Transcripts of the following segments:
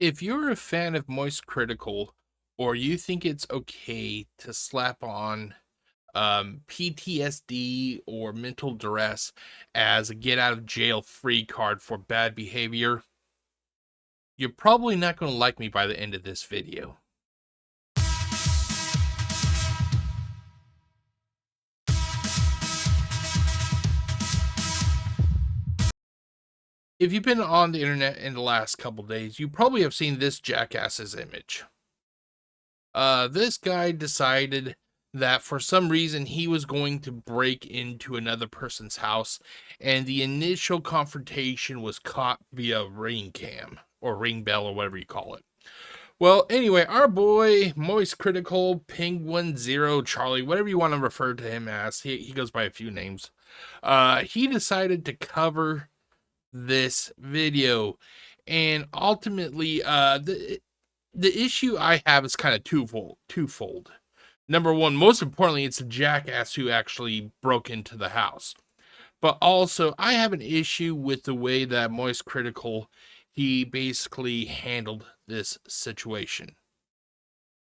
If you're a fan of Moist Critical, or you think it's okay to slap on PTSD or mental duress as a get out of jail free card for bad behavior, you're probably not going to like me by the end of this video. If you've been on the internet in the last couple days, you probably have seen this Jackass's image. This guy decided that for some reason he was going to break into another person's house, and the initial confrontation was caught via ring cam or ring bell or whatever you call it. Well, anyway, our boy Moist Critical Penguin Zero Charlie, whatever you want to refer to him as, he goes by a few names. He decided to cover this video, and ultimately, the issue I have is kind of twofold. Number one, most importantly, it's a jackass who actually broke into the house. But also, I have an issue with the way that Moist Critical, he basically handled this situation.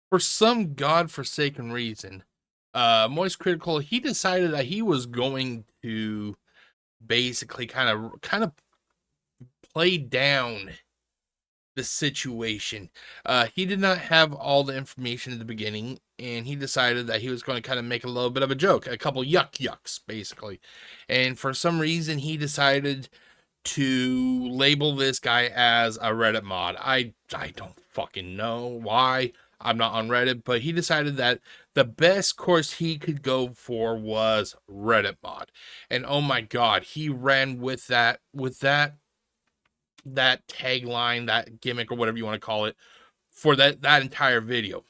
For some godforsaken reason, Moist Critical, he decided that he was going to basically kind of play down the situation. He did not have all the information at the beginning, and he decided that he was going to kind of make a little bit of a joke, a couple yucks, basically. And for some reason, he decided to label this guy as a Reddit mod. I don't fucking know why. I'm not on Reddit, but he decided that the best course he could go for was Reddit mod. And oh my god, he ran with that tagline, that gimmick, or whatever you want to call it, for that entire video.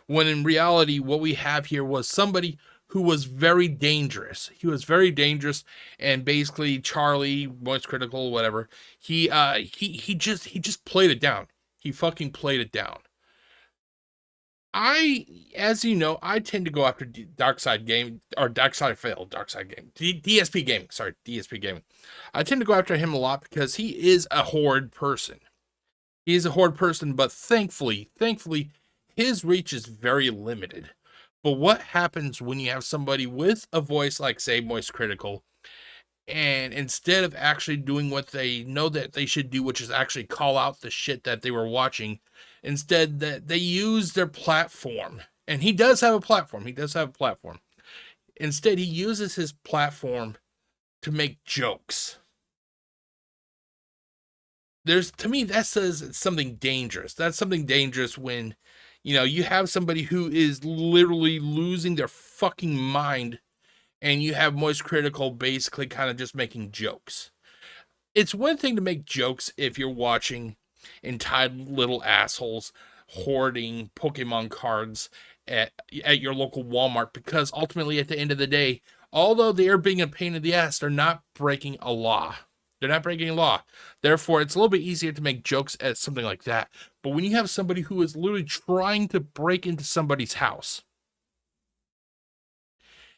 When in reality, what we have here was somebody who was very dangerous. He was very dangerous, and basically Charlie, Moist Critical, whatever, he just played it down. He fucking played it down. As you know, I tend to go after DSP Gaming. Sorry, DSP Gaming. I tend to go after him a lot because he is a horrid person. He is a horrid person, but thankfully, his reach is very limited. But what happens when you have somebody with a voice like, say, Moist Critical, and instead of actually doing what they know that they should do, which is actually call out the shit that they were watching, instead that they use their platform, and he does have a platform. Instead, he uses his platform to make jokes. To me, that says it's something dangerous. That's something dangerous when, you have somebody who is literally losing their fucking mind, and you have Moist Critical basically kind of just making jokes. It's one thing to make jokes if you're watching entitled little assholes hoarding Pokemon cards at your local Walmart, because ultimately, at the end of the day, although they are being a pain in the ass, they're not breaking a law. Therefore, it's a little bit easier to make jokes at something like that. But when you have somebody who is literally trying to break into somebody's house,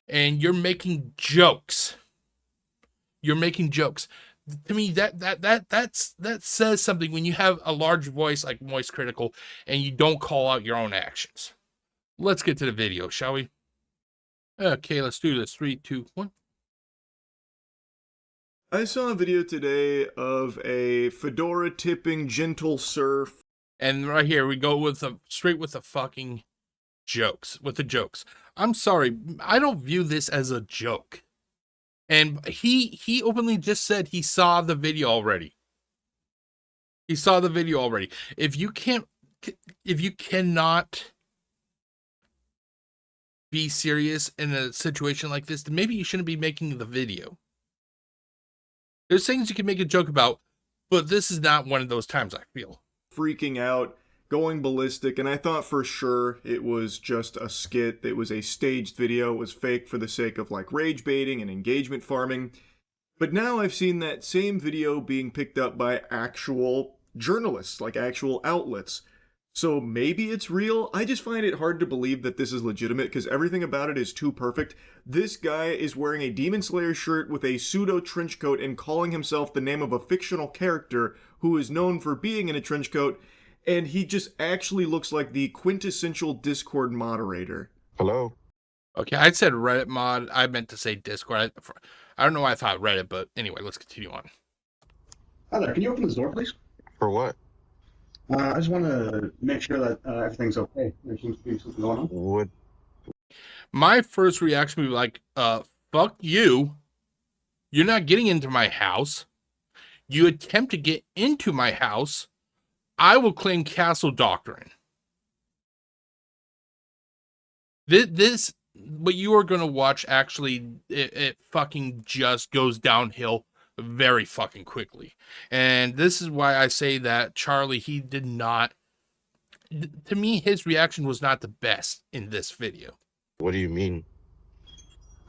and you're making jokes, to me, that says something when you have a large voice like Moist Critical and you don't call out your own actions. Let's get to the video, shall we? Okay, let's do this. 3, 2, 1. I saw a video today of a fedora tipping gentle surf. And right here we go straight with the fucking jokes. I'm sorry, I don't view this as a joke. And he openly just said he saw the video already. If you cannot be serious in a situation like this, then maybe you shouldn't be making the video. There's things you can make a joke about, but this is not one of those times, I feel. Freaking out, going ballistic, and I thought for sure it was just a skit. It was a staged video. It was fake for the sake of rage baiting and engagement farming. But now I've seen that same video being picked up by actual journalists, actual outlets. So maybe it's real. I just find it hard to believe that this is legitimate because everything about it is too perfect. This guy is wearing a Demon Slayer shirt with a pseudo trench coat and calling himself the name of a fictional character who is known for being in a trench coat. and he just actually looks like the quintessential Discord moderator. Hello? Okay, I said Reddit mod. I meant to say Discord. I don't know why I thought Reddit, but anyway, let's continue on. Hi there, can you open this door, please? For what? I just want to make sure that everything's okay. There seems to be something going on. What? My first reaction would be like, fuck you. You're not getting into my house. You attempt to get into my house, I will claim castle doctrine. This what you are going to watch, actually, it fucking just goes downhill very fucking quickly. And this is why I say that Charlie, he did not, to me, his reaction was not the best in this video. What do you mean?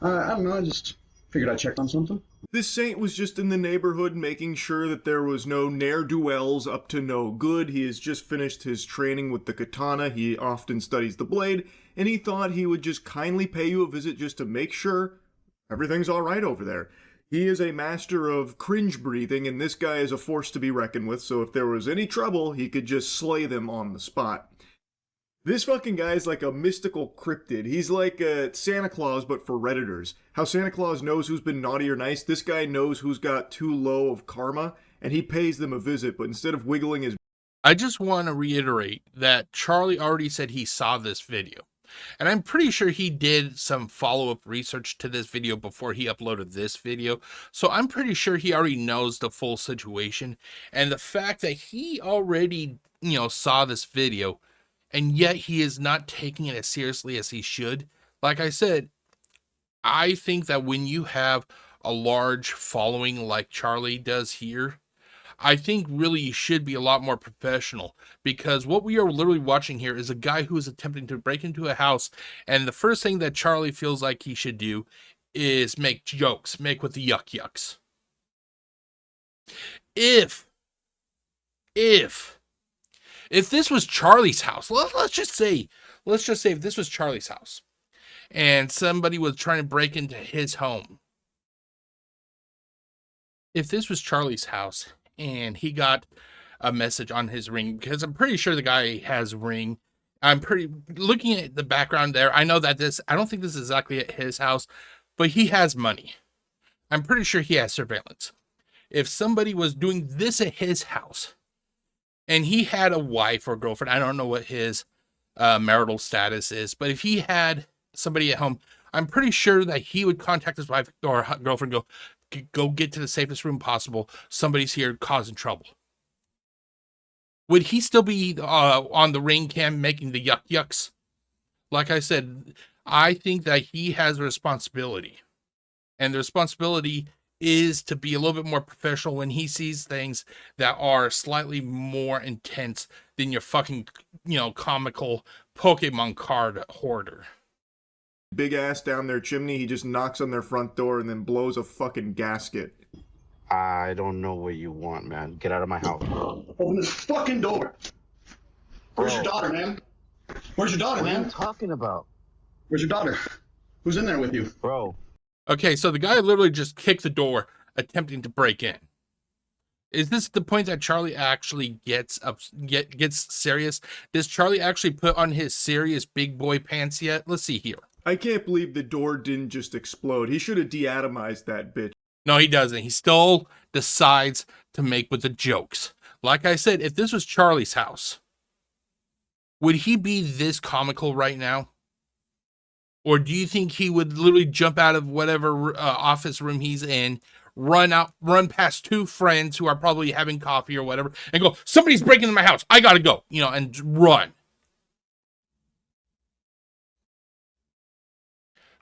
I don't know, I just figured I'd check on something. This saint was just in the neighborhood making sure that there was no ne'er-do-wells up to no good. He has just finished his training with the katana. He often studies the blade, and he thought he would just kindly pay you a visit just to make sure everything's all right over there. He is a master of cringe breathing, and this guy is a force to be reckoned with, so if there was any trouble, he could just slay them on the spot. This fucking guy is like a mystical cryptid. He's like Santa Claus, but for Redditors. How Santa Claus knows who's been naughty or nice, this guy knows who's got too low of karma, and he pays them a visit, but instead of wiggling his... I just want to reiterate that Charlie already said he saw this video. And I'm pretty sure he did some follow-up research to this video before he uploaded this video. So I'm pretty sure he already knows the full situation. And the fact that he already, saw this video, and yet he is not taking it as seriously as he should. Like I said, I think that when you have a large following like Charlie does here, I think really you should be a lot more professional, because what we are literally watching here is a guy who is attempting to break into a house, and the first thing that Charlie feels like he should do is make jokes, make with the yucks. If this was Charlie's house, let's just say if this was Charlie's house and somebody was trying to break into his home, if this was Charlie's house and he got a message on his Ring, because I'm pretty sure the guy has Ring. Looking at the background there, I know that I don't think this is exactly at his house, but he has money. I'm pretty sure he has surveillance. If somebody was doing this at his house and he had a wife or girlfriend, I don't know what his marital status is, but if he had somebody at home, I'm pretty sure that he would contact his wife or girlfriend, go get to the safest room possible. Somebody's here causing trouble. Would he still be on the Ring cam making the yucks? Like I said, I think that he has a responsibility. And the responsibility is to be a little bit more professional when he sees things that are slightly more intense than your fucking, comical Pokemon card hoarder. Big ass down their chimney, he just knocks on their front door and then blows a fucking gasket. I don't know what you want, man. Get out of my house. Open this fucking door. Where's your daughter, man? Where's your daughter, What are man? you talking about? Where's your daughter? Who's in there with you? Bro. Okay, so the guy literally just kicked the door, attempting to break in. Is this the point that Charlie actually gets serious? Does Charlie actually put on his serious big boy pants yet? Let's see here. I can't believe the door didn't just explode. He should have deatomized that bitch. No, he doesn't. He still decides to make with the jokes. Like I said, if this was Charlie's house, would he be this comical right now? Or do you think he would literally jump out of whatever office room he's in, run past two friends who are probably having coffee or whatever, and go, somebody's breaking into my house, I gotta go, and run?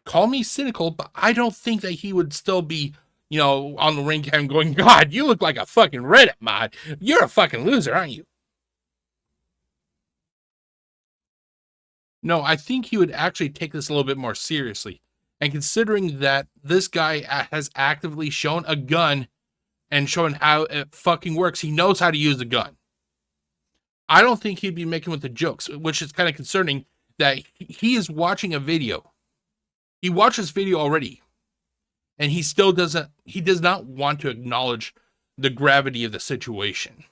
Call me cynical, but I don't think that he would still be, on the Ring cam going, God, you look like a fucking Reddit mod. You're a fucking loser, aren't you? No, I think he would actually take this a little bit more seriously. And considering that this guy has actively shown a gun and shown how it fucking works, he knows how to use a gun. I don't think he'd be making with the jokes, which is kind of concerning that he is watching a video. He watched this video already, and he does not want to acknowledge the gravity of the situation.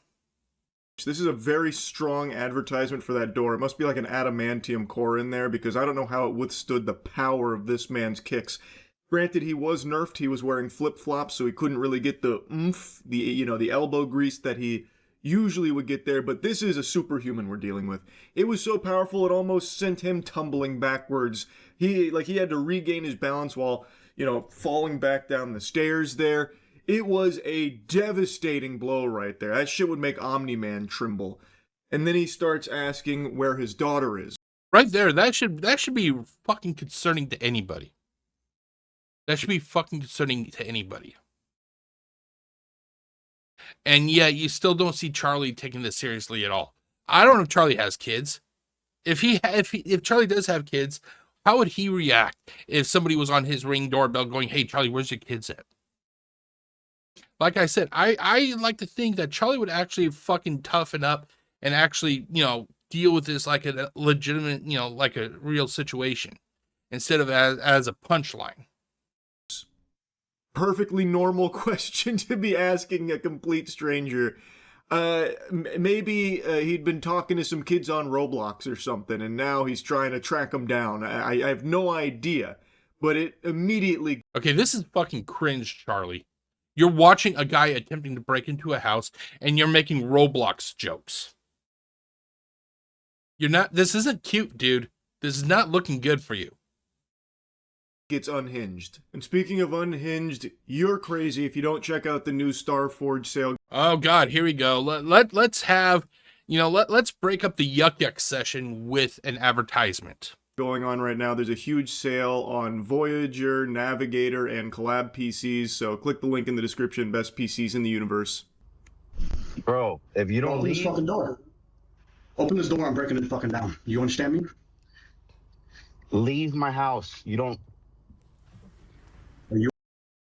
This is a very strong advertisement for that door. It must be like an adamantium core in there because I don't know how it withstood the power of this man's kicks. Granted, he was nerfed. He was wearing flip-flops, so he couldn't really get the oomph, the elbow grease that he usually would get there, but this is a superhuman we're dealing with. It was so powerful it almost sent him tumbling backwards. He had to regain his balance while, falling back down the stairs there. It was a devastating blow right there. That shit would make Omni-Man tremble. And then he starts asking where his daughter is. Right there, that should be fucking concerning to anybody. That should be fucking concerning to anybody. And yet, you still don't see Charlie taking this seriously at all. I don't know if Charlie has kids. If Charlie does have kids, how would he react if somebody was on his Ring doorbell going, "Hey, Charlie, where's your kids at?" Like I said, I like to think that Charlie would actually fucking toughen up and actually, deal with this like a legitimate, like a real situation instead of as a punchline. Perfectly normal question to be asking a complete stranger. Maybe he'd been talking to some kids on Roblox or something, and now he's trying to track them down. I have no idea, but it immediately... Okay, this is fucking cringe, Charlie. You're watching a guy attempting to break into a house, and you're making Roblox jokes. This isn't cute, dude. This is not looking good for you. Gets unhinged. And speaking of unhinged, you're crazy if you don't check out the new Starforge sale. Oh God, here we go. Let's have, let's break up the yuck yuck session with an advertisement Going on right now. There's a huge sale on Voyager, Navigator, and Collab PCs, so click the link in the description. Best PCs in the universe. Bro, if you don't Open this leave, fucking door. Open this door, I'm breaking it fucking down. You understand me? leave my house. You don't.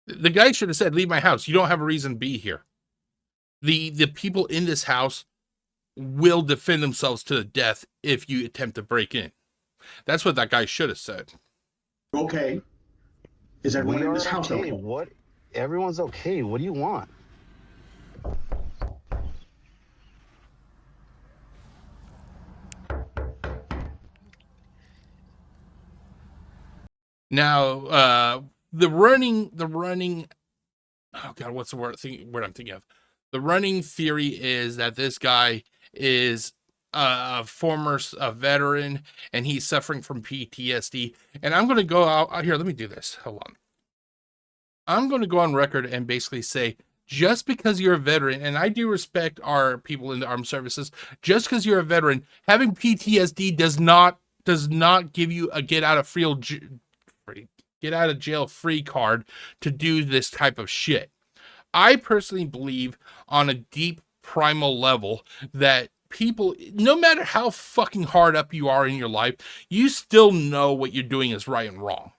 The guy should have said, "Leave my house. You don't have a reason to be here." The people in this house will defend themselves to the death if you attempt to break in. That's what that guy should have said. Okay. Is everyone in this house okay? What? Everyone's okay. What do you want? Now, the running. Oh God, what's the word I'm thinking of? The running theory is that this guy is a veteran, and he's suffering from PTSD. And I'm going to go out here. Let me do this. Hold on. I'm going to go on record and basically say, just because you're a veteran, and I do respect our people in the armed services, just because you're a veteran, having PTSD does not give you a get out of jail free card to do this type of shit. I personally believe on a deep primal level that people, no matter how fucking hard up you are in your life, you still know what you're doing is right and wrong.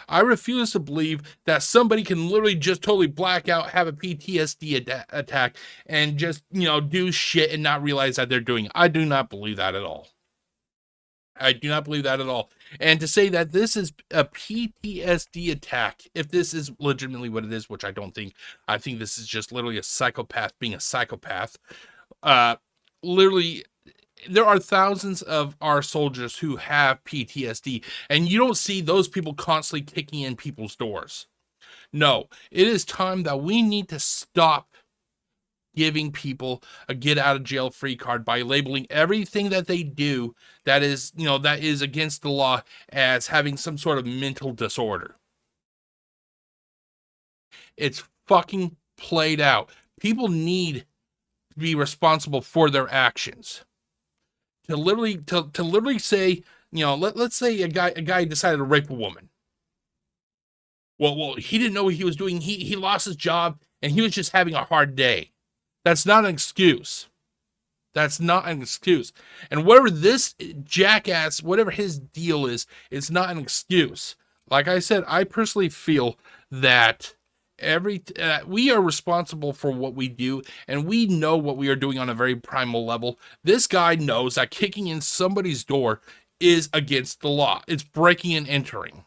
I refuse to believe that somebody can literally just totally black out, have a PTSD attack, and just, do shit and not realize that they're doing it. I do not believe that at all. I do not believe that at all. And to say that this is a PTSD attack, if this is legitimately what it is, which I don't think, I think this is just literally a psychopath being a psychopath. Literally, there are thousands of our soldiers who have PTSD, and you don't see those people constantly kicking in people's doors. No, it is time that we need to stop giving people a get out of jail free card by labeling everything that they do that is, that is against the law as having some sort of mental disorder. It's fucking played out. People need to be responsible for their actions. To literally say, let's say a guy decided to rape a woman. Well, he didn't know what he was doing. He lost his job and he was just having a hard day. That's not an excuse. That's not an excuse. And whatever this jackass, whatever his deal is, it's not an excuse. Like I said, I personally feel that we are responsible for what we do, and we know what we are doing on a very primal level. This guy knows that kicking in somebody's door is against the law. It's breaking and entering.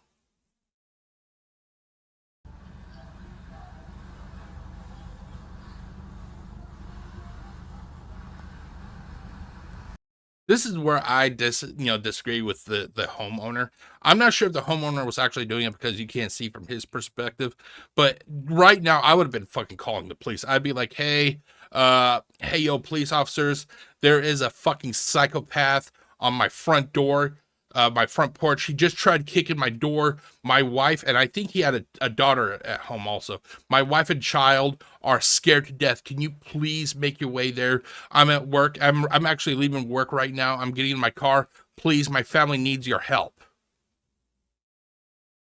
This is where I disagree with the homeowner. I'm not sure if the homeowner was actually doing it because you can't see from his perspective, but right now I would have been fucking calling the police. I'd be like, hey, yo, police officers, there is a fucking psychopath on my front door, my front porch. He just tried kicking my door. My wife, and I think he had a daughter at home also. My wife and child are scared to death. Can you please make your way there? I'm at work. I'm actually leaving work right now. I'm getting in my car. Please, my family needs your help.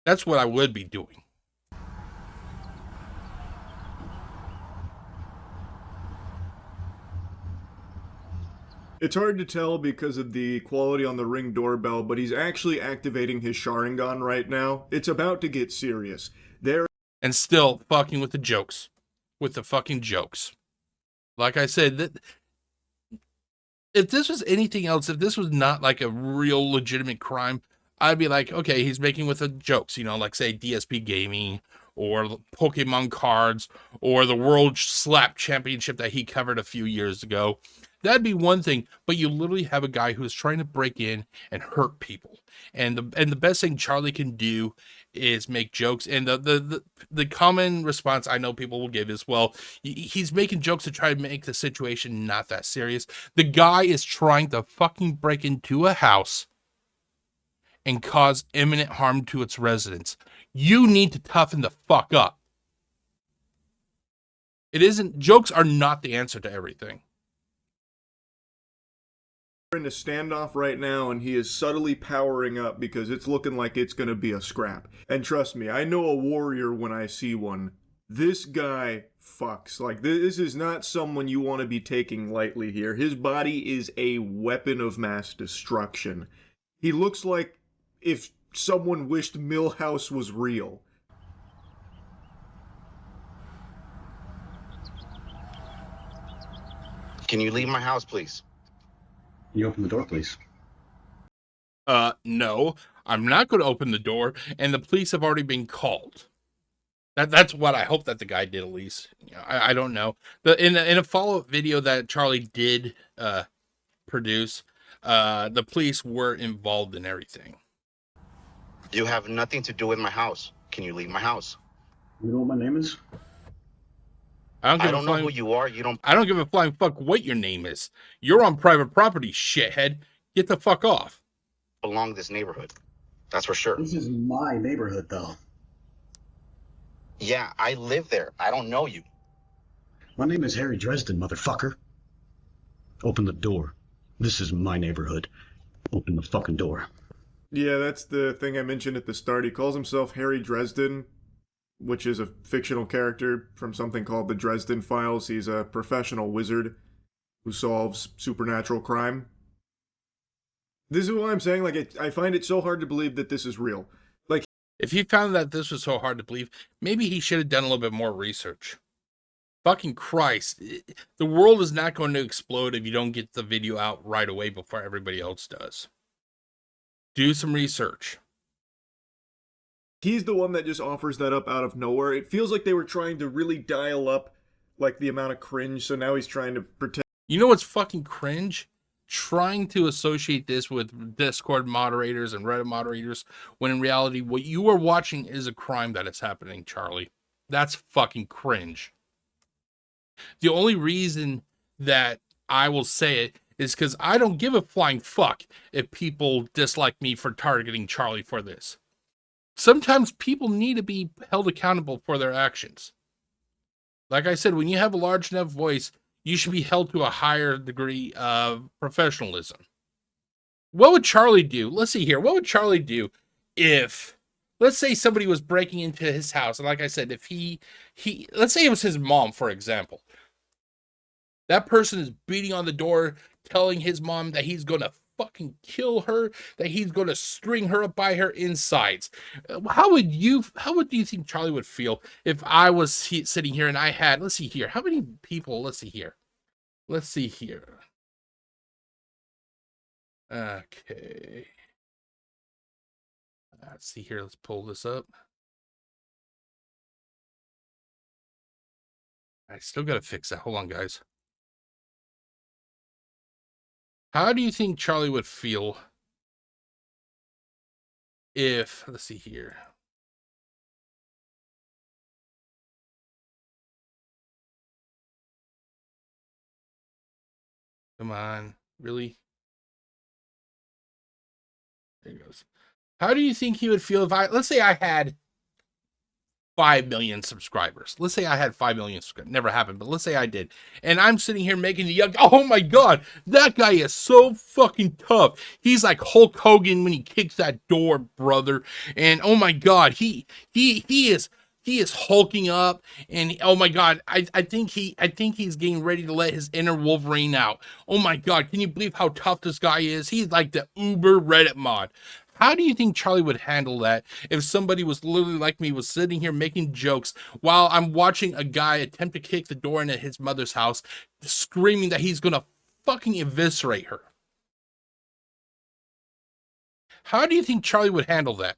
That's what I would be doing. It's hard to tell because of the quality on the Ring doorbell, but he's actually activating his Sharingan right now. It's about to get serious. And still fucking with the jokes. With the fucking jokes. Like I said, that if this was anything else, if this was not like a real legitimate crime, I'd be like, okay, he's making with the jokes, like say DSP Gaming or Pokemon cards or the World Slap Championship that he covered a few years ago. That'd be one thing, but you literally have a guy who's trying to break in and hurt people. And the best thing Charlie can do is make jokes. And the common response I know people will give is, well, he's making jokes to try to make the situation not that serious. The guy is trying to fucking break into a house and cause imminent harm to its residents. You need to toughen the fuck up. Jokes are not the answer to everything. In a standoff right now, and he is subtly powering up because it's looking like it's going to be a scrap. And trust me, I know a warrior when I see one. This guy fucks. Like, this is not someone you want to be taking lightly here. His body is a weapon of mass destruction. He looks like if someone wished Millhouse was real. Can you leave my house, please? Can you open the door, please? No, I'm not going to open the door, and the police have already been called. That's what I hope that the guy did, at least. I don't know. In a follow-up video that Charlie did produce, the police were involved in everything. You have nothing to do with my house. Can you leave my house? You know what my name is? I don't know who you are. I don't give a flying fuck what your name is. You're on private property, shithead. Get the fuck off. Belong to this neighborhood. That's for sure. This is my neighborhood, though. Yeah, I live there. I don't know you. My name is Harry Dresden, motherfucker. Open the door. This is my neighborhood. Open the fucking door. Yeah, that's the thing I mentioned at the start. He calls himself Harry Dresden, which is a fictional character from something called the Dresden Files. He's a professional wizard who solves supernatural crime. This is what I'm saying. Like, I find it so hard to believe that this is real. Like, if he found that this was so hard to believe, maybe he should have done a little bit more research. Fucking Christ. The world is not going to explode if you don't get the video out right away before everybody else does. Do some research. he's the one that just offers that up out of nowhere. It feels like they were trying to really dial up, like, the amount of cringe, so now he's trying to pretend. You know what's fucking cringe? Trying to associate this with Discord moderators and Reddit moderators, when in reality, what you are watching is a crime that is happening, Charlie. That's fucking cringe. The only reason that I will say it is because I don't give a flying fuck if people dislike me for targeting Charlie for this. Sometimes people need to be held accountable for their actions. Like I said, when you have a large enough voice, you should be held to a higher degree of professionalism. What would Charlie do? Let's see here. What would Charlie do if, let's say somebody was breaking into his house, and like I said, if he let's say it was his mom, for example. That person is beating on the door, telling his mom that he's going to fucking kill her, that he's going to string her up by her insides. How do you think Charlie would feel if I was sitting here and I had, let's see here, how many people, let's see here. Okay. Let's see here, let's pull this up. I still got to fix that. Hold on, guys. How do you think Charlie would feel if, let's see here. Come on, really? There it goes. How do you think he would feel if let's say I had 5 million subscribers. Let's say I had 5 million subscribers. Never happened, but let's say I did. And I'm sitting here making the young, oh my God, that guy is so fucking tough. He's like Hulk Hogan when he kicks that door, brother. And oh my God, he is hulking up, and oh my God, I think he's getting ready to let his inner Wolverine out. Oh my God, can you believe how tough this guy is? He's like the uber Reddit mod. How do you think Charlie would handle that if somebody was literally like me, was sitting here making jokes while I'm watching a guy attempt to kick the door into his mother's house, screaming that he's gonna fucking eviscerate her? How do you think Charlie would handle that?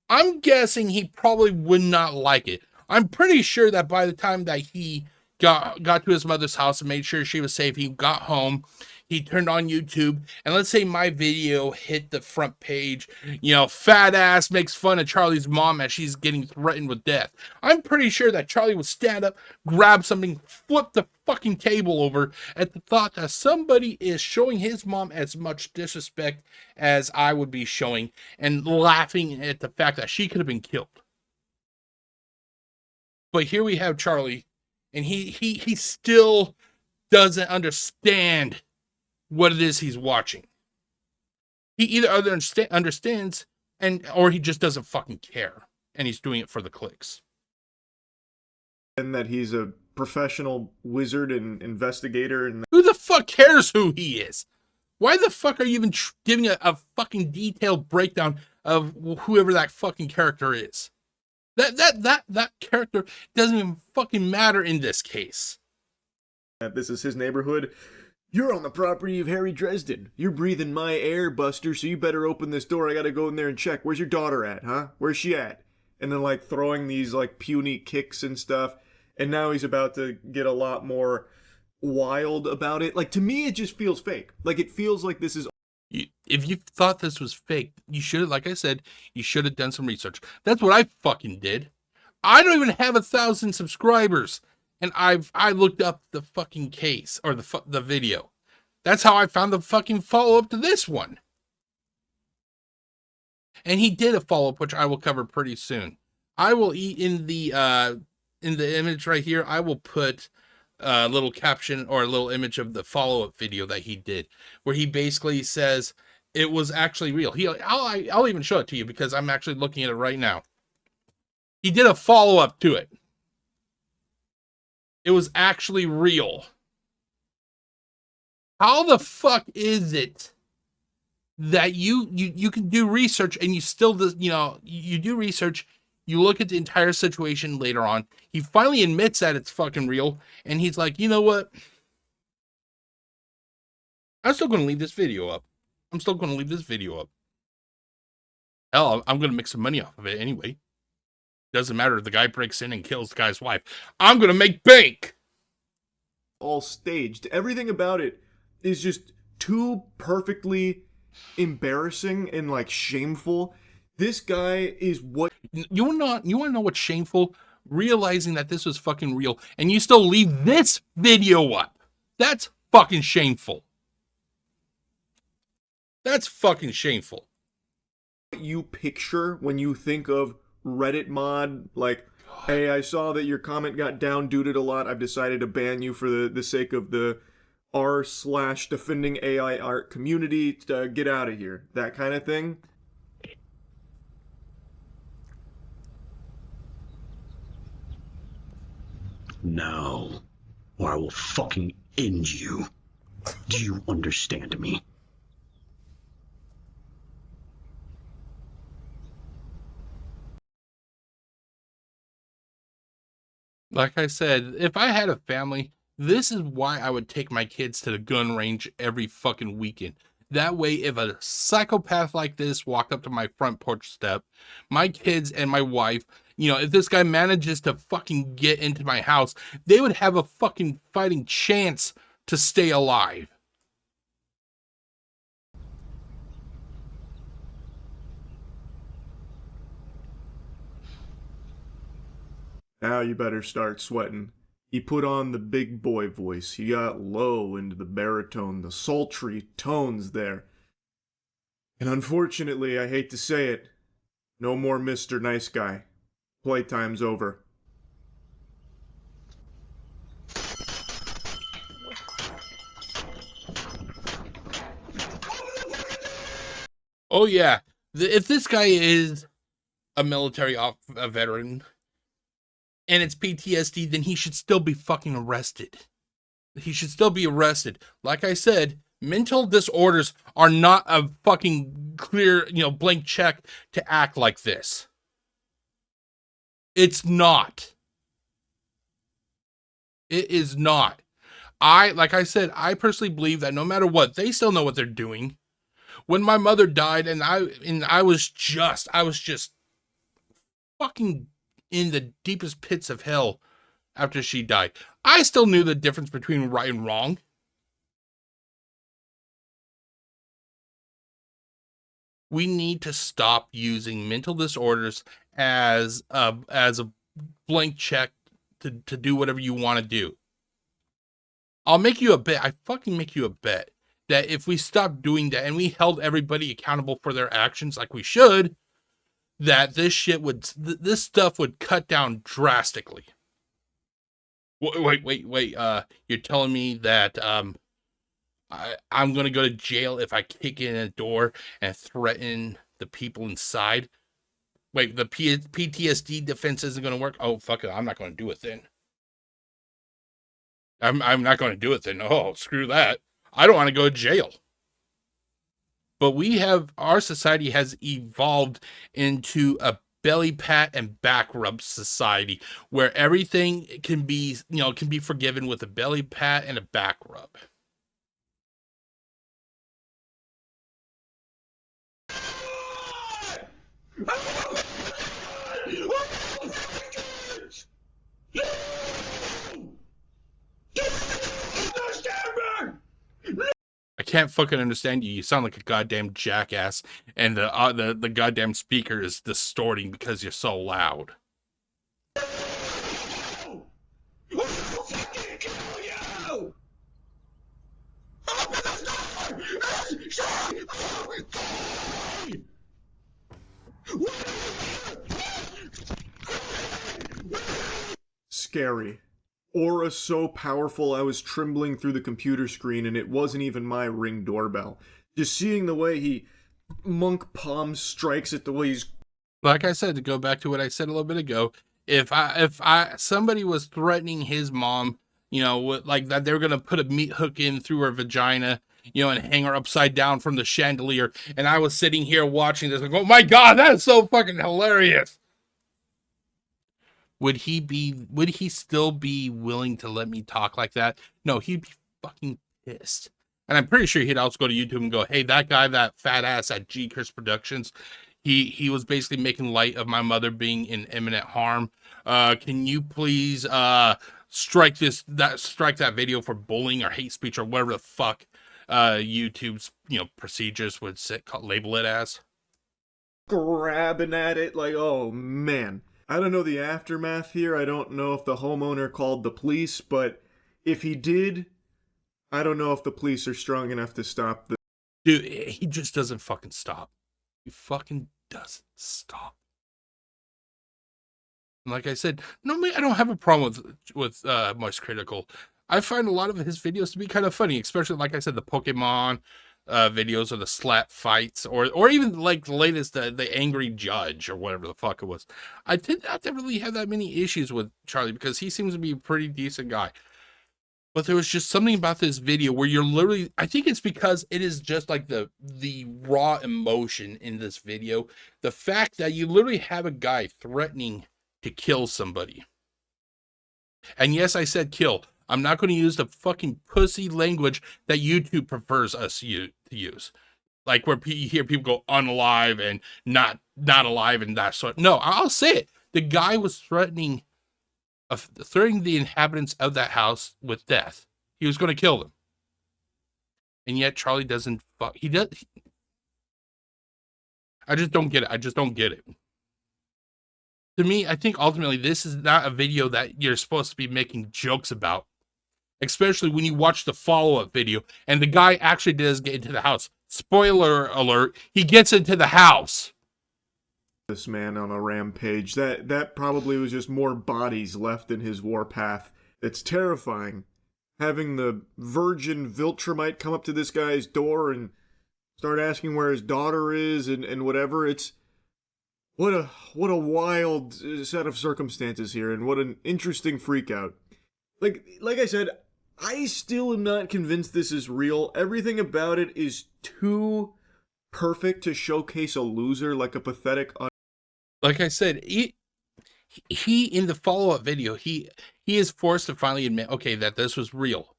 I'm guessing he probably would not like it. I'm pretty sure that by the time that he got to his mother's house and made sure she was safe, he got home, he turned on YouTube, and let's say my video hit the front page, you know, fat ass makes fun of Charlie's mom as she's getting threatened with death. I'm pretty sure that Charlie would stand up, grab something, flip the fucking table over at the thought that somebody is showing his mom as much disrespect as I would be showing, and laughing at the fact that she could have been killed. But here we have Charlie, and he still doesn't understand what it is he's watching. He either understands or he just doesn't fucking care, and he's doing it for the clicks. And that he's a professional wizard and investigator. And who the fuck cares who he is? Why the fuck are you even giving a fucking detailed breakdown of whoever that fucking character is? That character doesn't even fucking matter in this case. This is his neighborhood. You're on the property of Harry Dresden. You're breathing my air, Buster, so you better open this door. I gotta go in there and check. Where's your daughter at, huh? Where's she at? And then, like, throwing these, like, puny kicks and stuff. And now he's about to get a lot more wild about it. Like, to me, it just feels fake. Like, it feels like this is... If you thought this was fake, you should have, like I said, you should have done some research. That's what I fucking did. I don't even have 1,000 subscribers. And I looked up the fucking case, or the video. That's how I found the fucking follow-up to this one. And he did a follow-up, which I will cover pretty soon. I will in the image right here, I will put a little caption or a little image of the follow-up video that he did, where he basically says it was actually real. I'll even show it to you because I'm actually looking at it right now. He did a follow-up to it. It was actually real. How the fuck is it that you can do research and you still, you do research, you look at the entire situation later on, he finally admits that it's fucking real, and he's like, you know what? I'm still going to leave this video up. Hell, I'm going to make some money off of it anyway. Doesn't matter if the guy breaks in and kills the guy's wife. I'm going to make bank. All staged. Everything about it is just too perfectly embarrassing and, like, shameful. This guy is what... You want to know what's shameful? Realizing that this was fucking real, and you still leave this video up. That's fucking shameful. That's fucking shameful. What you picture when you think of Reddit mod, like, hey, I saw that your comment got down-duded a lot. I've decided to ban you for the sake of the r/defending AI art community. To get out of here. That kind of thing. No, or I will fucking end you. Do you understand me? Like I said, if I had a family, this is why I would take my kids to the gun range every fucking weekend. That way, if a psychopath like this walked up to my front porch step, my kids and my wife, if this guy manages to fucking get into my house, they would have a fucking fighting chance to stay alive. Now you better start sweating. He put on the big boy voice. He got low into the baritone, the sultry tones there. And unfortunately, I hate to say it, no more Mr. Nice Guy. Playtime's over. Oh yeah, if this guy is a military a veteran and it's PTSD, then he should still be fucking arrested. He should still be arrested. Like I said, mental disorders are not a fucking clear, blank check to act like this. It's not. It is not. Like I said, I personally believe that no matter what, they still know what they're doing. When my mother died and I was just fucking in the deepest pits of hell after she died, I still knew the difference between right and wrong. We need to stop using mental disorders as a blank check to do whatever you want to do. I'll make you a bet. I fucking make you a bet that if we stopped doing that and we held everybody accountable for their actions like we should, that this stuff would cut down drastically. Wait. You're telling me that I'm gonna go to jail if I kick in a door and threaten the people inside? Wait, the PTSD defense isn't gonna work? Oh, fuck it, I'm not gonna do it then. I'm not gonna do it then. Oh, screw that. I don't want to go to jail. But our society has evolved into a belly pat and back rub society where everything can be forgiven with a belly pat and a back rub. I can't fucking understand you. You sound like a goddamn jackass, and the goddamn speaker is distorting because you're so loud. Scary. Aura so powerful I was trembling through the computer screen and it wasn't even my Ring doorbell. Just seeing the way he monk palm strikes it, the way he's... Like I said, to go back to what I said a little bit ago, if somebody was threatening his mom, like that they were gonna put a meat hook in through her vagina, and hang her upside down from the chandelier, and I was sitting here watching this, like, oh my god, that is so fucking hilarious. Would he still be willing to let me talk like that? No, he'd be fucking pissed. And I'm pretty sure he'd also go to YouTube and go, hey, that guy, that fat ass at GCurseProductions, he was basically making light of my mother being in imminent harm. Can you please strike that video for bullying or hate speech or whatever the fuck YouTube's procedures would label it as? Grabbing at it like, oh man. I don't know the aftermath here. I don't know if the homeowner called the police, but if he did, I don't know if the police are strong enough to stop the... Dude, he just doesn't fucking stop. He fucking doesn't stop. And like I said, normally I don't have a problem with Cr1tikal. I find a lot of his videos to be kind of funny, especially, like I said, the Pokemon videos or the slap fights, or even like the latest, the angry judge or whatever the fuck it was. I tend not to really have that many issues with Charlie because he seems to be a pretty decent guy. But there was just something about this video where you're literally, I think it's because it is just like the raw emotion in this video. The fact that you literally have a guy threatening to kill somebody. And yes, I said kill. I'm not going to use the fucking pussy language that YouTube prefers us to use. Like where you hear people go unalive and not alive and that sort. No, I'll say it. The guy was threatening the inhabitants of that house with death. He was going to kill them. And yet Charlie doesn't fuck. He does. I just don't get it. to me, I think ultimately this is not a video that you're supposed to be making jokes about, especially when you watch the follow-up video and the guy actually does get into the house. Spoiler alert, he gets into the house. This man on a rampage. That probably was just more bodies left in his warpath. It's terrifying. Having the virgin Viltrumite come up to this guy's door and start asking where his daughter is and whatever. It's what a wild set of circumstances here, and what an interesting freak out. Like I said, I still am not convinced this is real. Everything about it is too perfect to showcase a loser, like a pathetic. Like I said, he in the follow-up video, he is forced to finally admit, okay, that this was real.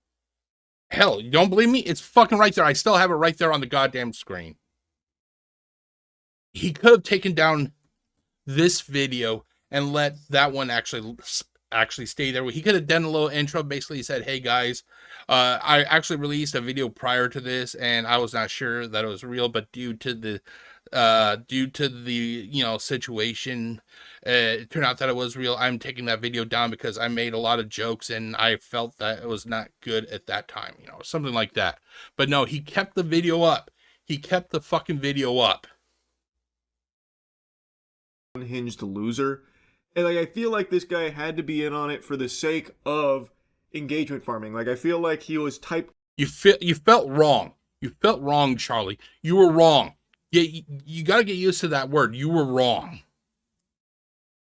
Hell, you don't believe me? It's fucking right there. I still have it right there on the goddamn screen. He could have taken down this video and let that one actually stay there. He could have done a little intro, basically said, hey guys, I actually released a video prior to this and I was not sure that it was real, but due to the situation, it turned out that it was real. I'm taking that video down because I made a lot of jokes and I felt that it was not good at that time, something like that. But no, he kept the video up. He kept the fucking video up. Unhinged loser. And I feel like this guy had to be in on it for the sake of engagement farming. I feel like he was You felt wrong. You felt wrong, Charlie. You were wrong. You got to get used to that word. You were wrong.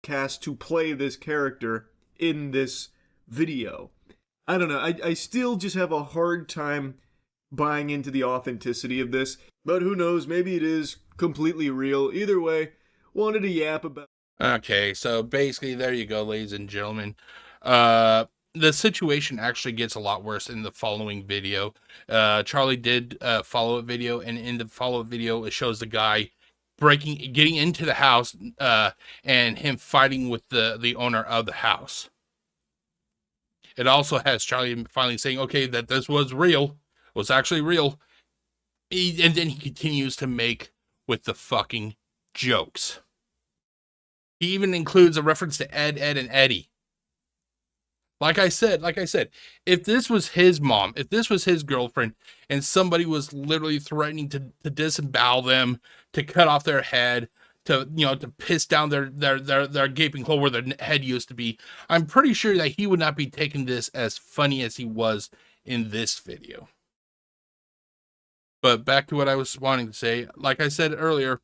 Cast to play this character in this video. I don't know. I still just have a hard time buying into the authenticity of this. But who knows? Maybe it is completely real. Either way, wanted to yap about. Okay, so basically there you go, ladies and gentlemen. The situation actually gets a lot worse in the following video. Charlie did a follow-up video, and in the follow-up video, it shows the guy getting into the house, and him fighting with the owner of the house. It also has Charlie finally saying, okay, that this was real, was actually real. And then he continues to make with the fucking jokes. He even includes a reference to Ed, and Eddie. Like I said, if this was his mom, if this was his girlfriend, and somebody was literally threatening to disembowel them, to cut off their head, to piss down their gaping hole where their head used to be, I'm pretty sure that he would not be taking this as funny as he was in this video. But back to what I was wanting to say, like I said earlier,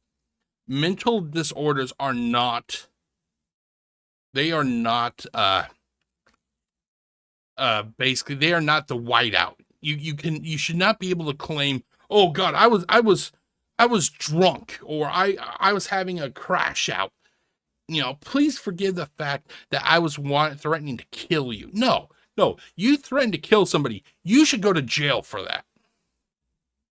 mental disorders are not, basically they are not the whiteout. You should not be able to claim, oh God, I was drunk, or I was having a crash out. Please forgive the fact that I was threatening to kill you. No, you threatened to kill somebody. You should go to jail for that.